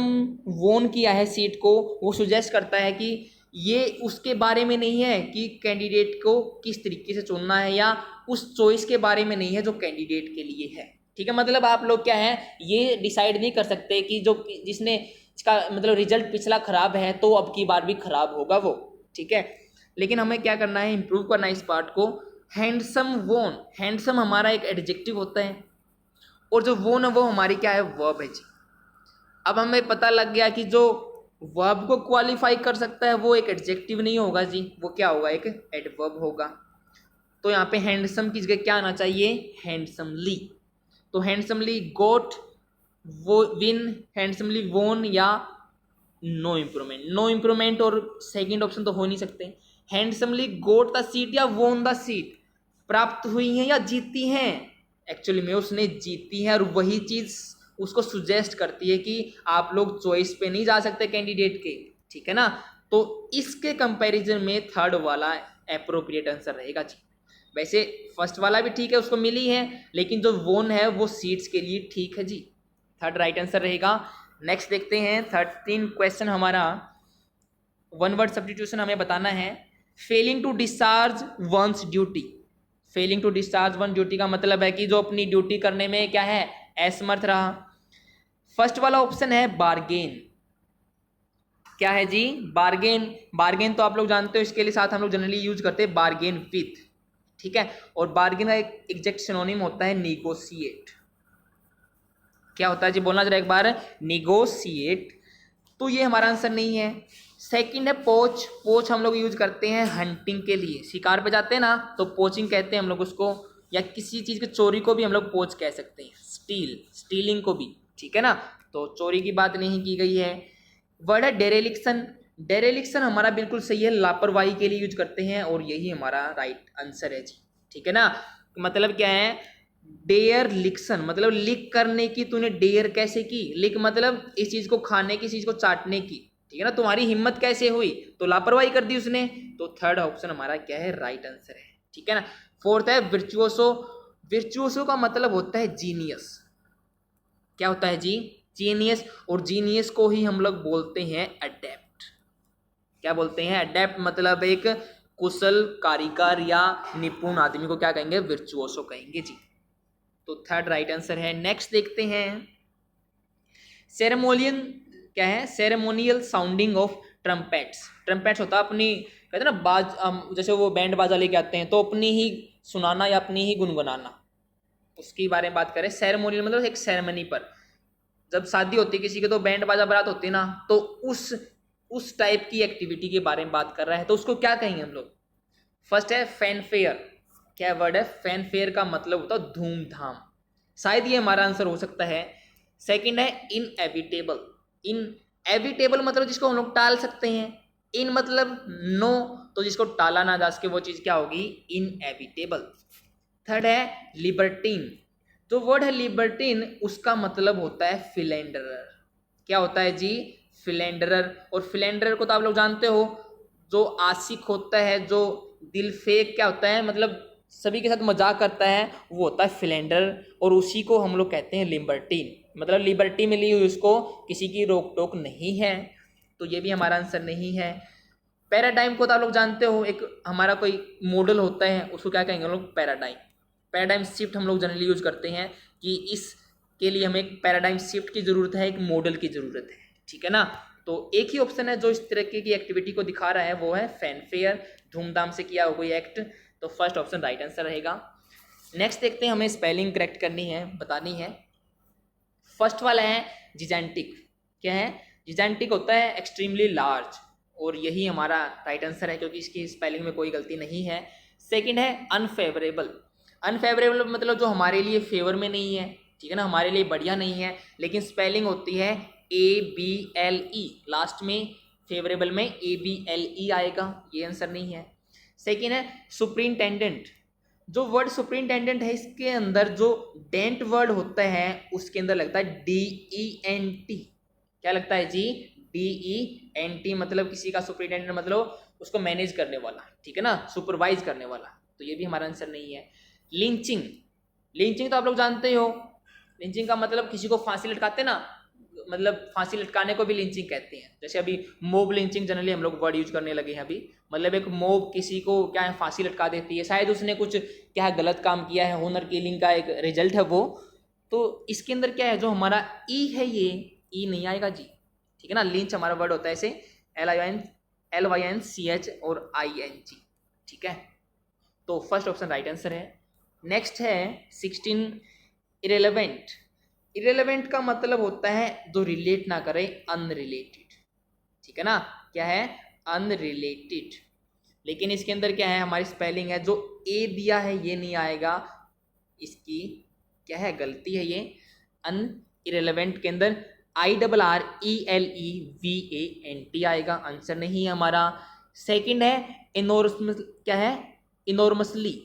वोन किया है सीट को, वो सुजेस्ट करता है कि ये उसके बारे में नहीं है कि कैंडिडेट को किस तरीके से चुनना है, या उस चॉइस के बारे में नहीं है जो कैंडिडेट के लिए है। ठीक है, मतलब आप लोग क्या है ये डिसाइड नहीं कर सकते कि जो जिसने इसका मतलब रिजल्ट पिछला खराब है तो अब की बार भी खराब होगा वो। ठीक है, लेकिन हमें क्या करना है, इंप्रूव करना है इस पार्ट को। हैंडसम वोन, हैंडसम हमारा एक एडजेक्टिव होता है और जो वोन है वो हमारी क्या है, वर्ब है जी। अब हमें पता लग गया कि जो वर्ब को क्वालिफाई कर सकता है वो एक एडजेक्टिव नहीं होगा जी, वो क्या होगा, एक एडवर्ब होगा। तो यहाँ पे हैंडसम की जगह क्या आना चाहिए, हैंडसमली। तो हैंडसमली गोट, वो विन, हैंडसमली वोन, या नो इम्प्रूवमेंट। नो इम्प्रूवमेंट और सेकंड ऑप्शन तो हो नहीं सकते। हैंडसमली गोट द सीट या वोन द सीट, प्राप्त हुई हैं या जीती हैं। एक्चुअली में उसने जीती है और वही चीज उसको सुजेस्ट करती है कि आप लोग चॉइस पे नहीं जा सकते कैंडिडेट के। ठीक है ना, तो इसके कंपैरिजन में थर्ड वाला एप्रोप्रिएट आंसर रहेगा जी। वैसे फर्स्ट वाला भी ठीक है, उसको मिली है, लेकिन जो वोन है वो सीट्स के लिए ठीक है जी, थर्ड राइट आंसर रहेगा। नेक्स्ट देखते हैं 13 क्वेश्चन हमारा, वन वर्ड सब्स्टिट्यूशन हमें बताना है। Failing to discharge one's duty, failing to discharge one duty का मतलब है कि जो अपनी ड्यूटी करने में क्या है, असमर्थ रहा। फर्स्ट वाला ऑप्शन है बार्गेन, क्या है जी, बार्गेन। बार्गेन तो आप लोग जानते हो, इसके लिए साथ हम लोग जनरली यूज करते हैं बार्गेन विथ। ठीक है, और बार्गेन का एक एग्जैक्ट सिनोनिम होता है निगोशिएट। क्या होता है जी, बोलना जरा एक बार, निगोशिएट। तो ये हमारा आंसर नहीं है। सेकंड है पोच, पोच हम लोग यूज करते हैं हंटिंग के लिए, शिकार पे जाते हैं ना तो पोचिंग कहते हैं हम लोग उसको, या किसी चीज की चोरी को भी हम लोग पोच कह सकते हैं, स्टील, स्टीलिंग को भी। ठीक है ना, तो चोरी की बात नहीं की गई है। वर्ड है डेरेलिक्शन, डेरेलिक्शन हमारा बिल्कुल सही है, लापरवाही के लिए यूज करते हैं और यही हमारा राइट आंसर है जी। ठीक है ना, मतलब क्या है, डेयर लिक्सन मतलब लिक करने की, तूने डेयर कैसे की, लिक मतलब इस चीज को खाने की, चीज को चाटने की। ठीक है ना, तुम्हारी हिम्मत कैसे हुई, तो लापरवाही कर दी उसने। तो थर्ड ऑप्शन हमारा क्या है, राइट आंसर है। ठीक है ना, फोर्थ है विर्चुओसो, विर्चुओसो का मतलब होता है जीनियस। क्या होता है जी, जीनियस, और जीनियस को ही हम लोग बोलते हैं अडेप्ट। क्या बोलते हैं, अडेप्ट मतलब एक कुशल कारीगर या निपुण आदमी को क्या कहेंगे, विर्चुओसो कहेंगे जी। तो थर्ड राइट आंसर है। नेक्स्ट देखते हैं, सेरेमोनियल क्या है, ceremonial sounding of trumpets. Trumpets होता है अपनी, कहते हैं ना बाज, जैसे वो बैंड बाजा लेके आते हैं तो अपनी ही सुनाना या अपनी ही गुनगुनाना, उसकी बारे में बात करें। सेरेमोनियल मतलब एक सेरेमनी पर जब शादी होती है किसी के तो बैंड बाजा बारात होती है ना, तो उस टाइप की एक्टिविटी के बारे में बात कर रहा है, तो उसको क्या कहेंगे हम लोग। फर्स्ट है फैनफेयर, क्या वर्ड है, फैनफेयर का मतलब होता है धूमधाम, शायद ये हमारा आंसर हो सकता है। सेकंड है इनएविटेबल, इनएविटेबल मतलब जिसको हम लोग टाल सकते हैं, इन मतलब नो, तो जिसको टाला ना जा सके वो चीज क्या होगी, इनएविटेबल। थर्ड है लिबर्टीन, जो वर्ड है लिबर्टीन उसका मतलब होता है फिलेंडरर। क्या होता है जी, फिलेंडरर। और फिलेंडरर को तो आप लोग जानते हो, जो आशिक होता है, जो दिल फेक क्या होता है, मतलब सभी के साथ मजाक करता है, वो होता है फिलेंडर, और उसी को हम लोग कहते हैं लिबर्टीन। मतलब लिबर्टी मिली हुई उसको, किसी की रोक टोक नहीं है, तो ये भी हमारा आंसर नहीं है। पैराडाइम को तो आप लोग जानते हो, एक हमारा कोई मॉडल होता है उसको क्या कहेंगे हम लोग, पैराडाइम। पैराडाइम शिफ्ट हम लोग जनरली यूज करते हैं कि इसके लिए हमें एक पैराडाइम शिफ्ट की जरूरत है, एक मॉडल की जरूरत है। ठीक है ना, तो एक ही ऑप्शन है जो इस तरह की एक्टिविटी को दिखा रहा है, वो है फैनफेयर, धूमधाम से किया हुआ कोई एक्ट। तो फर्स्ट ऑप्शन राइट आंसर रहेगा। नेक्स्ट देखते हैं, हमें स्पेलिंग करेक्ट करनी है, बतानी है। फर्स्ट वाला है जिजेंटिक, क्या है, जिजेंटिक होता है एक्सट्रीमली लार्ज, और यही हमारा राइट आंसर है क्योंकि इसकी स्पेलिंग में कोई गलती नहीं है। सेकंड है अनफेवरेबल, अनफेवरेबल मतलब जो हमारे लिए फेवर में नहीं है, ठीक है ना, हमारे लिए बढ़िया नहीं है, लेकिन स्पेलिंग होती है ABLE, लास्ट में फेवरेबल में ABLE आएगा, ये आंसर नहीं है। सेकेंड है सुपरिंटेंडेंट, जो वर्ड सुपरिंटेंडेंट है इसके अंदर जो डेंट वर्ड होता है उसके अंदर लगता है DENT। क्या लगता है जी? DENT, मतलब किसी का सुपरिंटेंडेंट मतलब उसको मैनेज करने वाला, ठीक है ना, सुपरवाइज करने वाला। तो ये भी हमारा आंसर नहीं है। लिंचिंग, लिंचिंग तो आप लोग जानते हो। लिंचिंग का मतलब किसी को फांसी लटकाते ना, मतलब फांसी लटकाने को भी लिंचिंग कहते हैं। जैसे अभी मोब लिंचिंग जनरली हम लोग वर्ड यूज करने लगे हैं अभी, मतलब एक मोब किसी को क्या है फांसी लटका देती है, शायद उसने कुछ क्या है गलत काम किया है, होनर किलिंग का एक रिजल्ट है वो। तो इसके अंदर क्या है जो हमारा ई है ये ई नहीं आएगा जी, ठीक है ना। लिंच हमारा वर्ड होता है ऐसे LYNCH और ING, ठीक है। तो फर्स्ट ऑप्शन राइट आंसर है। नेक्स्ट है 16 इरेलेवेंट। इरेलेवेंट का मतलब होता है जो रिलेट ना करे, अनरिलेटेड, ठीक है ना। क्या है? अनरिलेटेड। लेकिन इसके अंदर क्या है हमारी स्पेलिंग है जो ए दिया है ये नहीं आएगा, इसकी क्या है गलती है ये। अन इरेलेवेंट के अंदर IRRELEVANT आएगा, आंसर नहीं है हमारा। सेकंड है इनोर्मस। क्या है? इनोर्मसली।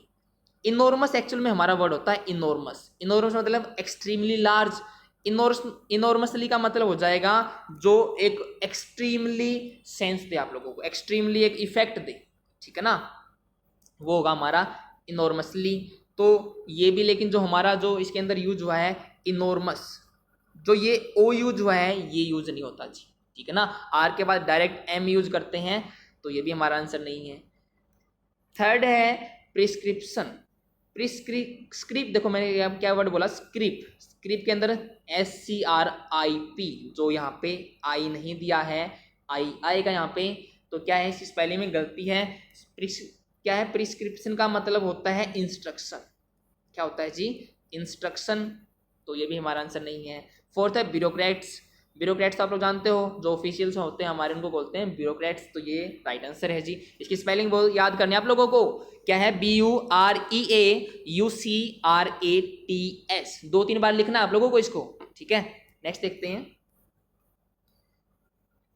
इनोर्मस एक्चुअल में हमारा वर्ड होता है इनोर्मस। इनोर्मस मतलब एक्सट्रीमली लार्ज। इनोर्मसली का मतलब हो जाएगा जो एक एक्सट्रीमली सेंस दे आप लोगों को, एक्सट्रीमली एक इफेक्ट दे, ठीक है ना, वो होगा हमारा इनोर्मसली। तो ये भी, लेकिन जो हमारा जो इसके अंदर यूज हुआ है इनोर्मस, जो ये ओ यूज हुआ है ये यूज नहीं होता जी, ठीक है ना। आर के बाद डायरेक्ट एम यूज करते हैं, तो ये भी हमारा आंसर नहीं है। थर्ड है प्रिस्क्रिप्शन। स्क्रिप्ट, देखो मैंने क्या वर्ड बोला, स्क्रिप्ट। स्क्रिप्ट के अंदर SCRIP, जो यहाँ पे आई नहीं दिया है, आई आएगा यहाँ पे। तो क्या है इसकी स्पेलिंग में गलती है। क्या है? प्रिस्क्रिप्शन का मतलब होता है इंस्ट्रक्शन। क्या होता है जी? इंस्ट्रक्शन। तो ये भी हमारा आंसर नहीं है। फोर्थ है ब्यूरोक्रेट्स। ब्यूरोक्रेट्स आप लोग जानते हो, जो ऑफिशियल्स होते हैं हमारे उनको बोलते हैं ब्यूरोक्रेट्स। तो ये राइट आंसर है जी। इसकी स्पेलिंग बहुत याद करनी है आप लोगों को। क्या है? BUREAUCRATS। 2-3 बार लिखना है आप लोगों को इसको, ठीक है। नेक्स्ट देखते हैं।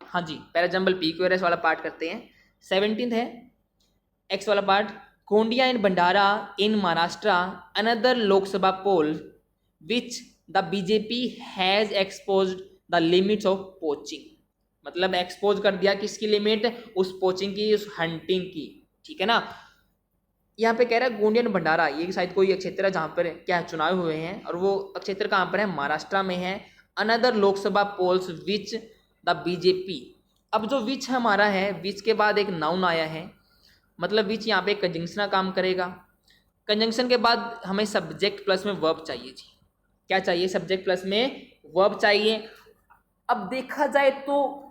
हाँ जी, पैराजंबल PQRS वाला पार्ट करते हैं। 17th है एक्स वाला part. Gondia in Bhandara in Maharashtra another Lok Sabha poll which the BJP has exposed the limits of poaching. मतलब एक्सपोज कर दिया किसकी लिमिट? उस पोचिंग की, उस हंटिंग की, ठीक है ना। यहाँ पे कह रहा है गोंडिया भंडारा, ये शायद कोई क्षेत्र है जहाँ पर क्या चुनाव हुए हैं, और वो क्षेत्र कहाँ पर है? महाराष्ट्र में है। Another Lok Sabha polls which the BJP। अब जो विच हमारा है, विच के बाद एक नाउन आया है, मतलब विच यहाँ पे कंजंक्शन का काम करेगा। कंजंक्शन के बाद हमें सब्जेक्ट प्लस में वर्ब चाहिए जी। क्या चाहिए? सब्जेक्ट प्लस में वर्ब चाहिए। अब देखा जाए तो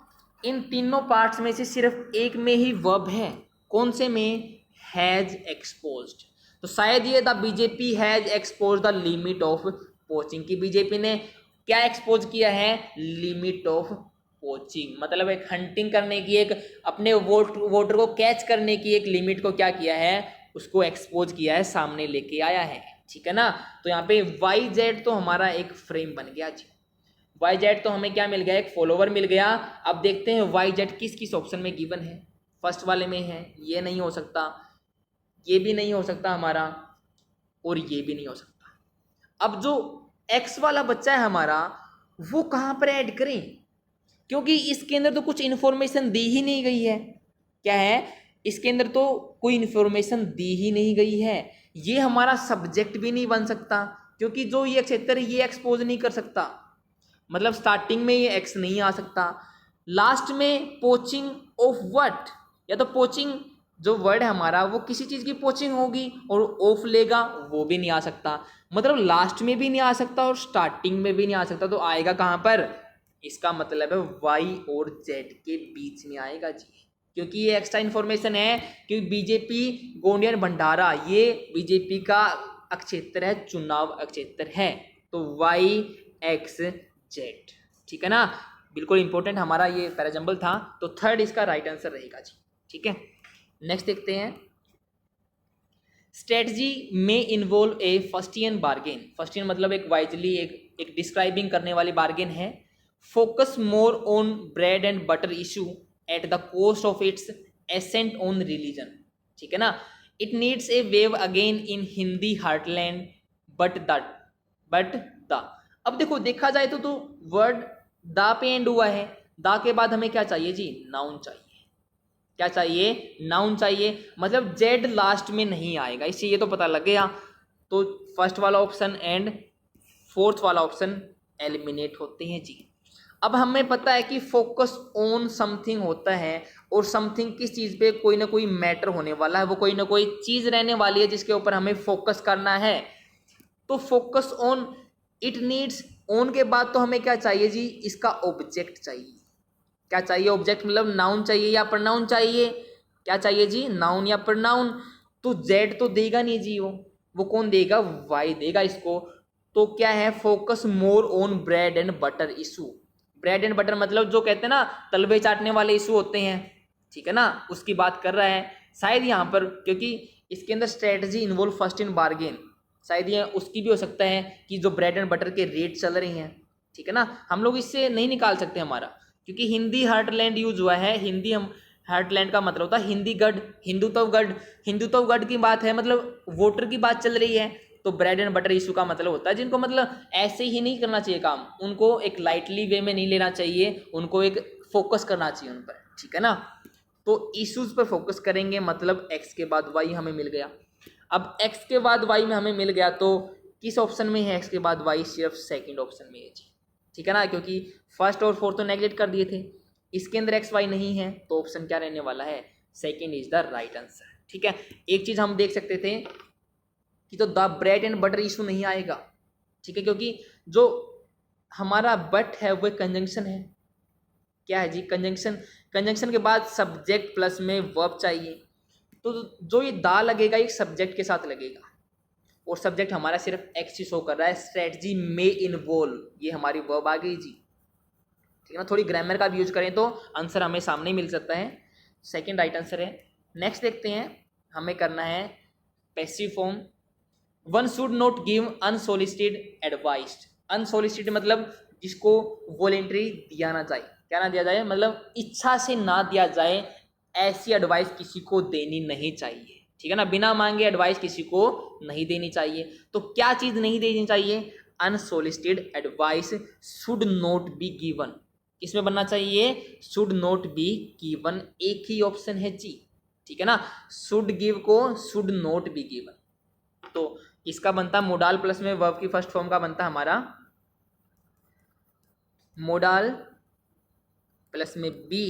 इन तीनों पार्ट्स में से सिर्फ एक में ही वर्ब है। कौन से में? Has exposed. तो शायद ये the BJP has expose the limit of poaching की। बीजेपी ने क्या एक्सपोज किया है? लिमिट ऑफ पोचिंग, मतलब एक हंटिंग करने की, एक अपने वोटर को कैच करने की एक लिमिट को क्या किया है? उसको एक्सपोज किया है, सामने लेके आया है, ठीक है ना। तो यहाँ पे YZ तो हमारा एक फ्रेम बन गया जी। YZ तो हमें क्या मिल गया? एक फॉलोवर मिल गया। अब देखते हैं YZ किस किस ऑप्शन में गिवन है। फर्स्ट वाले में है, ये नहीं हो सकता, ये भी नहीं हो सकता हमारा, और ये भी नहीं हो सकता। अब जो X वाला बच्चा है हमारा, वो कहाँ पर ऐड करें? क्योंकि इसके अंदर तो कुछ इन्फॉर्मेशन दी ही नहीं गई है। क्या है? इसके अंदर तो कोई इन्फॉर्मेशन दी ही नहीं गई है। ये हमारा सब्जेक्ट भी नहीं बन सकता, क्योंकि जो ये क्षेत्र ये एक्सपोज नहीं कर सकता, मतलब स्टार्टिंग में ये एक्स नहीं आ सकता। लास्ट में पोचिंग ऑफ व्हाट, या तो पोचिंग जो वर्ड है हमारा वो किसी चीज़ की पोचिंग होगी और ऑफ लेगा, वो भी नहीं आ सकता। मतलब लास्ट में भी नहीं आ सकता और स्टार्टिंग में भी नहीं आ सकता। तो आएगा कहाँ पर? इसका मतलब है Y और Z के बीच में आएगा जी, क्योंकि ये एक्स्ट्रा इन्फॉर्मेशन है। क्योंकि बीजेपी गोंडिया भंडारा ये बीजेपी का क्षेत्र है, चुनाव क्षेत्र है। तो YXZ, ठीक है ना। बिल्कुल इंपॉर्टेंट हमारा ये पैराजंबल था। तो थर्ड इसका राइट आंसर रहेगा जी, ठीक है। नेक्स्ट देखते हैं। स्ट्रेटजी में इन्वॉल्व ए फस्टियन बार्गेन। फस्टियन मतलब एक वाइजली एक डिस्क्राइबिंग करने वाली बार्गेन है। Focus more on bread and butter issue at the cost of its accent on religion, ठीक है ना। It needs a wave again in Hindi heartland but the. अब देखो देखा जाए तो वर्ड द पे एंड हुआ है, द के बाद हमें क्या चाहिए जी, नाउन चाहिए। क्या चाहिए, नाउन चाहिए, मतलब जेड लास्ट में नहीं आएगा, इससे ये तो पता लग गया। तो फर्स्ट वाला ऑप्शन एंड फोर्थ वाला ऑप्शन एलिमिनेट होते हैं जी। अब हमें पता है कि फोकस ऑन समथिंग होता है, और समथिंग किस चीज़ पे, कोई ना कोई मैटर होने वाला है, वो कोई ना कोई चीज़ रहने वाली है जिसके ऊपर हमें फोकस करना है। तो focus on, it needs, on के बाद तो हमें क्या चाहिए जी, इसका ऑब्जेक्ट चाहिए। क्या चाहिए, ऑब्जेक्ट मतलब नाउन चाहिए या प्रोनाउन चाहिए, क्या चाहिए जी, नाउन या प्रोनाउन। तो जेड तो देगा नहीं जी, वो कौन देगा, वाई देगा इसको। तो क्या है, focus more on bread and butter issue. Bread and butter मतलब जो कहते हैं ना तलवे चाटने वाले इशू होते हैं, ठीक है ना, उसकी बात कर रहा है शायद यहाँ पर, क्योंकि इसके अंदर strategy involve first in bargain, शायद ये उसकी भी हो सकता है कि जो ब्रेड एंड बटर के रेट चल रहे हैं, ठीक है ना, हम लोग इससे नहीं निकाल सकते हमारा, क्योंकि हिंदी हार्टलैंड यूज हुआ है। हिंदी हम हार्टलैंड का मतलब होता है हिंदी गढ़, हिंदुत्व गढ़ की बात है, मतलब वोटर की बात चल रही है। तो ब्रेड एंड बटर इशू का मतलब होता है जिनको मतलब ऐसे ही नहीं करना चाहिए काम, उनको एक लाइटली वे में नहीं लेना चाहिए, उनको एक फोकस करना चाहिए उन पर, ठीक है ना। तो इश्यूज पर फोकस करेंगे, मतलब एक्स के बाद वाई हमें मिल गया। अब एक्स के बाद वाई में हमें मिल गया, तो किस ऑप्शन में है एक्स के बाद वाई, सिर्फ सेकंड ऑप्शन में है जी, ठीक है ना, क्योंकि फर्स्ट और फोर्थ तो नेगलेक्ट कर दिए थे, इसके अंदर एक्स वाई नहीं है, तो ऑप्शन क्या रहने वाला है, second is the right answer, ठीक है। एक चीज हम देख सकते थे कि तो the bread and butter issue नहीं आएगा, ठीक है, क्योंकि जो हमारा बट है वो कंजंक्शन है, क्या है जी, कंजंक्शन। कंजंक्शन के बाद सब्जेक्ट प्लस में वर्ब चाहिए, तो जो ये दा लगेगा एक सब्जेक्ट के साथ लगेगा, और सब्जेक्ट हमारा सिर्फ एक्स ही शो कर रहा है, स्ट्रेटजी में इन्वॉल्व, ये हमारी वर्ब आ गई जी, ठीक है ना। थोड़ी ग्रामर का भी यूज करें तो आंसर हमें सामने मिल सकता है, सेकंड राइट आंसर है। नेक्स्ट देखते हैं, हमें करना है passive form. One should not give unsolicited advice. Unsolicited मतलब जिसको वॉलेंट्री दिया ना जाए, क्या ना दिया जाए, मतलब इच्छा से ना दिया जाए, ऐसी एडवाइस किसी को देनी नहीं चाहिए, ठीक है ना, बिना मांगे एडवाइस किसी को नहीं देनी चाहिए। तो क्या चीज नहीं देनी चाहिए, unsolicited advice should not be given. किसमें बनना चाहिए, शुड नॉट बी गिवन, एक ही ऑप्शन है जी, ठीक है ना, शुड गिव को शुड नॉट बी गिवन। तो इसका बनता मोडाल प्लस में वर्ब की फर्स्ट फॉर्म का बनता हमारा मोडाल प्लस में बी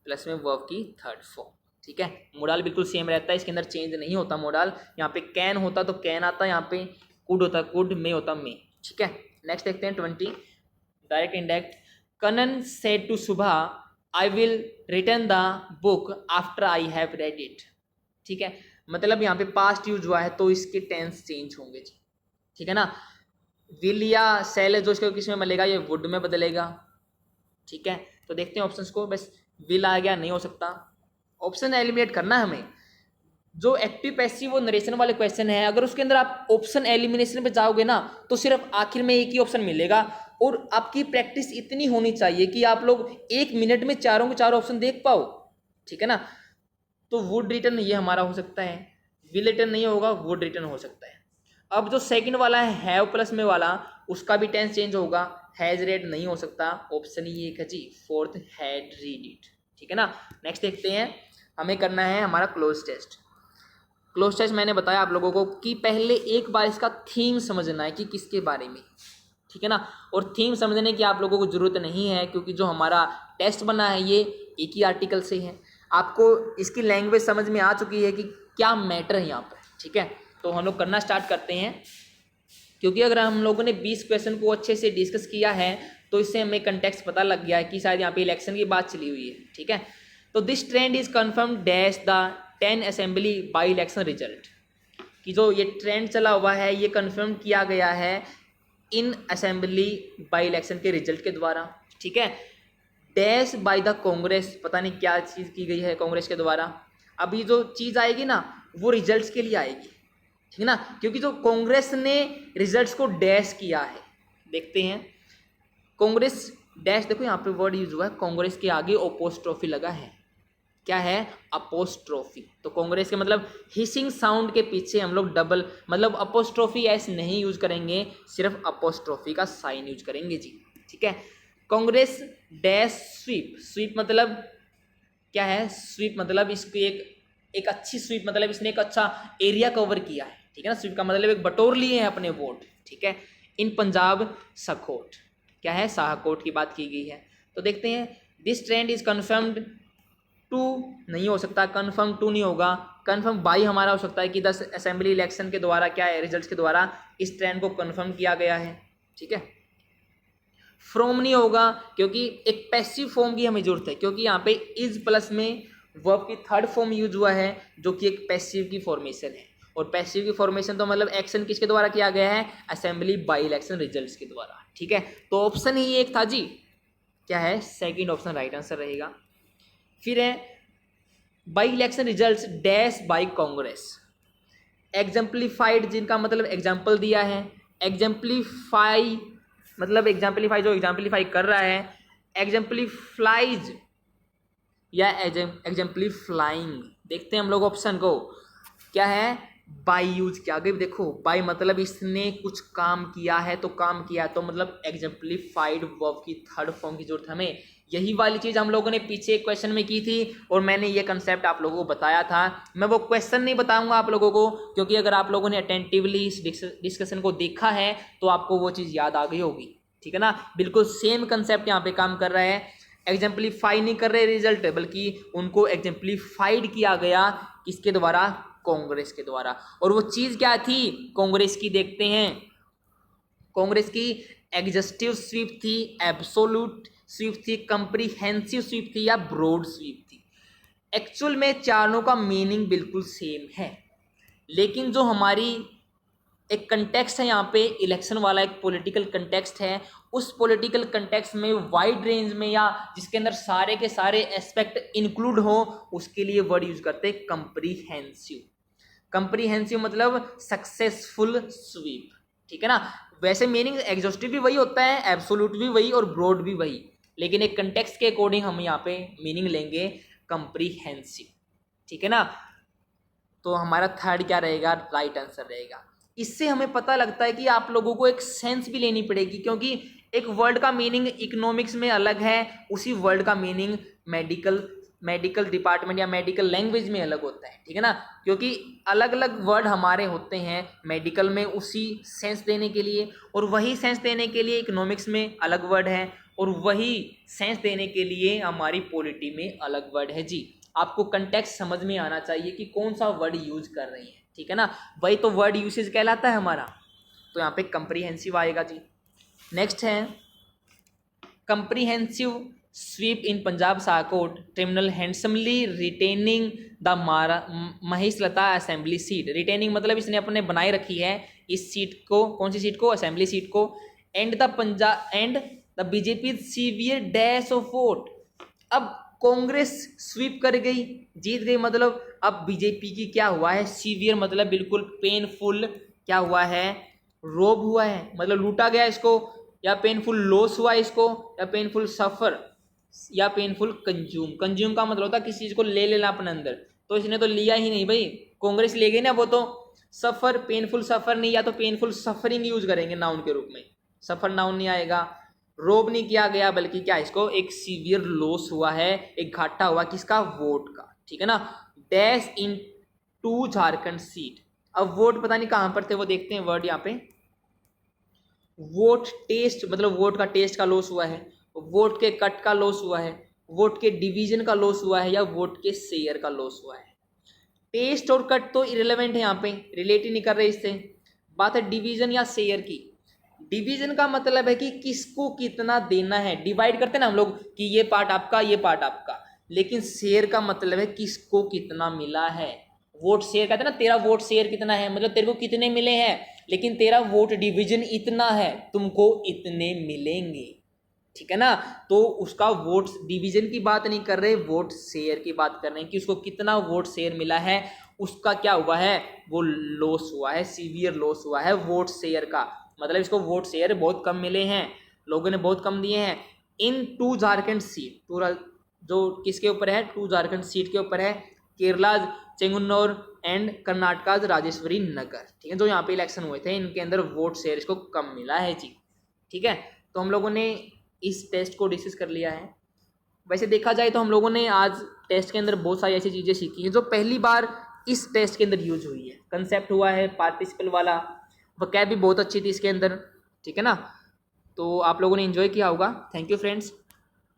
प्लस में वर्ब की थर्ड फॉर्म, ठीक है। मोडाल बिल्कुल सेम रहता है, इसके अंदर चेंज नहीं होता मोडाल, यहाँ पे कैन होता तो कैन आता, यहाँ पे कुड होता कुड, में होता में, ठीक है। नेक्स्ट देखते हैं 20, direct indirect. Kanan said to Subha I will return the book after I have read it, ठीक है, मतलब यहाँ पे पास्ट यूज हुआ है तो इसके टेंस चेंज होंगे जी, ठीक है ना। विल या सेल जो इसके किस में बदलेगा, ये वुड में बदलेगा, ठीक है। तो देखते हैं ऑप्शंस को, बस विल आ गया, नहीं हो सकता, ऑप्शन एलिमिनेट करना है हमें। जो एक्टिव पैसिव वो नरेशन वाले क्वेश्चन है, अगर उसके अंदर आप ऑप्शन एलिमिनेशन पे जाओगे ना तो सिर्फ आखिर में एक ही ऑप्शन मिलेगा, और आपकी प्रैक्टिस इतनी होनी चाहिए कि आप लोग एक मिनट में चारों के चारों ऑप्शन देख पाओ, ठीक है ना। तो वुड रिटर्न ये हमारा हो सकता है, विल रिटर्न नहीं होगा, वुड रिटर्न हो सकता है। अब जो सेकंड वाला है हैव प्लस में वाला, उसका भी टेंस चेंज होगा, हैज रेड नहीं हो सकता, ऑप्शन ही एक है जी, फोर्थ हैड रीड इट, ठीक है ना। नेक्स्ट देखते हैं, हमें करना है हमारा क्लोज टेस्ट। क्लोज टेस्ट मैंने बताया आप लोगों को कि पहले एक बार इसका थीम समझना है कि किसके बारे में, ठीक है ना, और थीम समझने की आप लोगों को जरूरत नहीं है, क्योंकि जो हमारा टेस्ट बना है ये एक ही आर्टिकल से है, आपको इसकी लैंग्वेज समझ में आ चुकी है कि क्या मैटर है यहाँ पर, ठीक है। तो हम लोग करना स्टार्ट करते हैं, क्योंकि अगर हम लोगों ने 20 क्वेश्चन को अच्छे से डिस्कस किया है तो इससे हमें कंटेक्स्ट पता लग गया है कि शायद यहाँ पे इलेक्शन की बात चली हुई है, ठीक है। तो this trend is confirm dash the 10 assembly by election result, कि जो ये ट्रेंड चला हुआ है ये कन्फर्म किया गया है इन असेंबली बाई इलेक्शन के रिजल्ट के द्वारा, ठीक है। डैश बाय द कांग्रेस, पता नहीं क्या चीज़ की गई है कांग्रेस के द्वारा, अभी जो चीज़ आएगी ना वो रिजल्ट्स के लिए आएगी, ठीक है ना, क्योंकि जो कांग्रेस ने रिजल्ट्स को डैश किया है, देखते हैं कांग्रेस डैश, देखो यहाँ पे वर्ड यूज हुआ है, कांग्रेस के आगे ओपोस्ट्रोफी लगा है, क्या है, अपोस्ट्रोफी। तो कांग्रेस के मतलब हिसिंग साउंड के पीछे हम लोग डबल मतलब अपोस्ट्रोफी एस नहीं यूज करेंगे, सिर्फ अपोस्ट्रोफी का साइन यूज करेंगे जी। ठीक है। कांग्रेस डैश स्वीप, स्वीप मतलब क्या है, स्वीप मतलब इसकी एक अच्छी स्वीप मतलब इसने एक अच्छा एरिया कवर किया है। ठीक है ना, स्वीप का मतलब एक बटोर लिए हैं अपने वोट। ठीक है। इन पंजाब सखोट, क्या है, शाहकोट की बात की गई है। तो देखते हैं, this trend is confirmed to नहीं हो सकता, कन्फर्म टू नहीं होगा, कन्फर्म बाई हमारा हो सकता है कि 10 असेंबली इलेक्शन के द्वारा क्या है, रिजल्ट्स के द्वारा इस ट्रेंड को कन्फर्म किया गया है। ठीक है। फ्रॉम नहीं होगा क्योंकि एक पैसिव फॉर्म की हमें जरूरत है, क्योंकि यहाँ पे इज प्लस में वर्ब की थर्ड फॉर्म यूज हुआ है जो कि एक पैसिव की फॉर्मेशन है। और पैसिव की फॉर्मेशन तो मतलब एक्शन किसके द्वारा किया गया है, असेंबली बाई इलेक्शन रिजल्ट्स के द्वारा। ठीक है। तो ऑप्शन ही एक था जी, क्या है, सेकंड ऑप्शन राइट आंसर रहेगा। फिर है by election results dash by Congress, exemplified, जिनका मतलब एग्जाम्पल दिया है, एग्जाम्पलीफाई मतलब एग्जाम्पलीफाई जो एग्जाम्पलीफाई कर रहा है, एग्जाम्पलीफ्लाइज या एग्जाम्पलीफ्लाइंग। देखते हैं हम लोग ऑप्शन को, क्या है, बाई यूज किया गया। देखो बाई मतलब इसने कुछ काम किया है, तो काम किया तो मतलब एग्जाम्पलीफाइड वर्ब की थर्ड फॉर्म की जरूरत हमें। यही वाली चीज हम लोगों ने पीछे एक क्वेश्चन में की थी और मैंने ये कंसेप्ट आप लोगों को बताया था। मैं वो क्वेश्चन नहीं बताऊंगा आप लोगों को, क्योंकि अगर आप लोगों ने अटेंटिवली इस डिस्कशन को देखा है तो आपको वो चीज याद आ गई होगी। ठीक है ना, बिल्कुल सेम कंसेप्ट यहाँ पे काम कर रहा है। एग्जाम्पलीफाई नहीं कर रहे रिजल्ट, बल्कि उनको एग्जाम्पलीफाइड किया गया किसके द्वारा, कांग्रेस के द्वारा। और वो चीज क्या थी कांग्रेस की, देखते हैं। कांग्रेस की एग्जस्टिव स्वीप थी, एब्सोल्यूट स्वीप थी, कंप्रीहेंसिव स्वीप थी या ब्रॉड स्वीप थी। एक्चुअल में चारों का मीनिंग बिल्कुल सेम है, लेकिन जो हमारी एक कंटेक्स्ट है यहाँ पे, इलेक्शन वाला एक पॉलिटिकल कंटेक्स्ट है, उस पॉलिटिकल कंटेक्स्ट में वाइड रेंज में या जिसके अंदर सारे के सारे एस्पेक्ट इंक्लूड हो, उसके लिए वर्ड यूज करते हैं कंप्रीहेंसिव। कंप्रीहेंसिव मतलब सक्सेसफुल स्वीप। ठीक है ना, वैसे मीनिंग एग्जॉस्टिव भी वही होता है, एब्सोल्यूट भी वही और ब्रॉड भी वही, लेकिन एक कंटेक्स्ट के अकॉर्डिंग हम यहाँ पे मीनिंग लेंगे कंप्रीहेंसिव। ठीक है ना, तो हमारा थर्ड क्या रहेगा, राइट आंसर रहेगा। इससे हमें पता लगता है कि आप लोगों को एक सेंस भी लेनी पड़ेगी, क्योंकि एक वर्ड का मीनिंग इकोनॉमिक्स में अलग है, उसी वर्ड का मीनिंग मेडिकल डिपार्टमेंट या मेडिकल लैंग्वेज में अलग होता है। ठीक है ना, क्योंकि अलग अलग वर्ड हमारे होते हैं मेडिकल में उसी सेंस देने के लिए, और वही सेंस देने के लिए इकोनॉमिक्स में अलग वर्ड है, और वही सेंस देने के लिए हमारी पॉलिटी में अलग वर्ड है जी। आपको कंटेक्स्ट समझ में आना चाहिए कि कौन सा वर्ड यूज कर रही है। ठीक है ना, वही तो वर्ड यूसेज कहलाता है हमारा। तो यहाँ पे कंप्रीहेंसिव आएगा जी। नेक्स्ट है comprehensive sweep in Punjab Shahkot tribunal handsomely retaining the महिषलता असेंबली सीट। रिटेनिंग मतलब इसने अपने बनाए रखी है इस सीट को, कौन सी सीट को, असेंबली सीट को। And the BJP severe dash of vote. अब कांग्रेस स्वीप कर गई, जीत गई, मतलब अब बीजेपी की क्या हुआ है, सीवियर मतलब बिल्कुल पेनफुल क्या हुआ है, रोब हुआ है, मतलब लूटा गया इसको, या पेनफुल लॉस हुआ इसको, या पेनफुल सफर, या पेनफुल कंज्यूम। कंज्यूम का मतलब होता है किसी चीज को ले लेना अपने अंदर, तो इसने तो लिया ही नहीं भाई, कांग्रेस ले गई ना वो तो। सफर, पेनफुल सफर नहीं, या तो पेनफुल सफरिंग यूज करेंगे नाउन के रूप में, सफर नाउन नहीं आएगा। रोब नहीं किया गया, बल्कि क्या, इसको एक सीवियर लॉस हुआ है, एक घाटा हुआ किसका, वोट का। ठीक है ना, dash in two Jharkhand seat. अब वोट पता नहीं कहां पर थे, वो देखते हैं वर्ड यहाँ पे। वोट टेस्ट मतलब वोट का टेस्ट का लॉस हुआ है, वोट के कट का लॉस हुआ है, वोट के डिवीजन का लॉस हुआ है, या वोट के शेयर का लॉस हुआ है। टेस्ट और कट तो इरेलेवेंट है, यहाँ पे रिलेट ही नहीं कर रहे इससे। बात है डिवीजन या शेयर की। डिवीजन का मतलब है कि किसको कितना देना है, डिवाइड करते हैं ना हम लोग कि ये पार्ट आपका, ये पार्ट आपका, लेकिन शेयर का मतलब है किसको कितना मिला है। वोट शेयर कहते हैं ना, तेरा वोट शेयर कितना है, मतलब तेरे को कितने मिले हैं, लेकिन तेरा वोट डिवीजन इतना है, तुमको इतने मिलेंगे। ठीक है ना, तो उसका वोट डिवीजन की बात नहीं कर रहे, वोट शेयर की बात कर रहे हैं कि उसको कितना वोट शेयर मिला है, उसका क्या हुआ है, वो लॉस हुआ है, सीवियर लॉस हुआ है वोट शेयर का। मतलब इसको वोट शेयर बहुत कम मिले हैं, लोगों ने बहुत कम दिए हैं। इन टू झारखंड सीट, जो किसके ऊपर है, 2 झारखंड सीट के ऊपर है, केरला चेंगन्नौर एंड कर्नाटका राजेश्वरी नगर, ठीक है। जो यहाँ पे इलेक्शन हुए थे इनके अंदर वोट शेयर इसको कम मिला है जी, ठीक है। तो हम लोगों ने इस टेस्ट को डिस्कस कर लिया है। वैसे देखा जाए तो हम लोगों ने आज टेस्ट के अंदर बहुत सारी ऐसी चीज़ें सीखी हैं जो पहली बार इस टेस्ट के अंदर यूज हुई है। कंसेप्ट हुआ है पार्टिसिपल वाला, वकैब भी बहुत अच्छी थी इसके अंदर, ठीक है ना। तो आप लोगों ने एंजॉय किया होगा। Thank you friends.